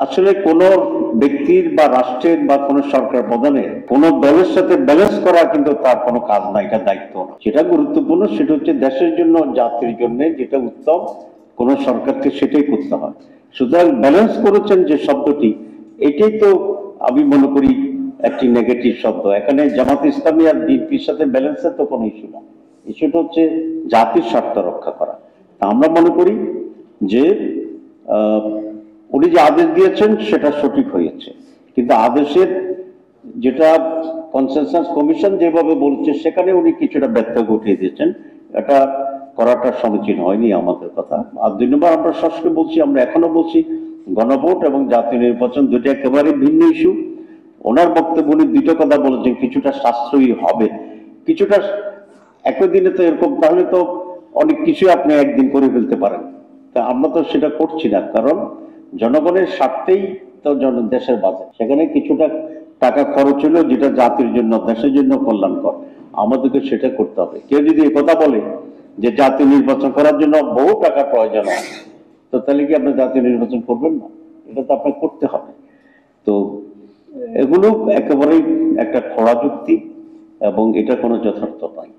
আসলে কোন ব্যক্তির বা রাষ্ট্রের বা কোন সরকার প্রধানের কোন দলের সাথে ব্যালেন্স করা কিন্তু তার কোনো কাজ না, এটা দায়িত্ব না। যেটা গুরুত্বপূর্ণ সেটা হচ্ছে দেশের জন্য, জাতির জন্য যেটা উত্তম, কোন সরকারকে সেটাই করতে হয়। সুতরাং ব্যালেন্স করেছেন যে শব্দটি, এটাই তো আমি মনে করি একটি নেগেটিভ শব্দ। এখানে জামাত ইসলামী আর বিএনপির সাথে ব্যালেন্সের তো কোনো ইস্যু না, ইস্যুটা হচ্ছে জাতির স্বার্থ রক্ষা করা। তা আমরা মনে করি যে উনি যে আদেশ দিয়েছেন সেটা সঠিক হয়েছে, কিন্তু আদেশের যেটা কনসেনসাস কমিশন যেভাবে বলছে সেখানে উনি কিছুটা ব্যত্যয় ঘটিয়ে দিয়েছেন, এটা করাটা সমীচীন হয়নি আমাদের কথা। আর 2 নম্বর, আমরা সবসময় বলছি, আমরা এখনো বলছি, গণভোট এবং জাতীয় নির্বাচন দুটো একেবারে ভিন্ন ইস্যু। ওনার বক্তব্য উনি দুটো কথা বলেছেন, কিছুটা সাশ্রয়ী হবে, কিছুটা একই দিনে তো এরকম, তাহলে তো অনেক কিছু আপনি একদিন করে ফেলতে পারেন। তা আমরা তো সেটা করছি না, কারণ জনগণের স্বার্থেই তো দেশের বাজেট, সেখানে কিছুটা টাকা খরচ হলো যেটা জাতির জন্য, দেশের জন্য কল্যাণকর, আমাদেরকে সেটা করতে হবে। কেউ যদি একথা বলে যে জাতীয় নির্বাচন করার জন্য বহু টাকা প্রয়োজন হয়, তো তাহলে কি আপনি জাতীয় নির্বাচন করবেন না? এটা তো আপনাকে করতে হবে। তো এগুলো একেবারেই একটা খোড়া যুক্তি এবং এটা কোনো যথার্থ নয়।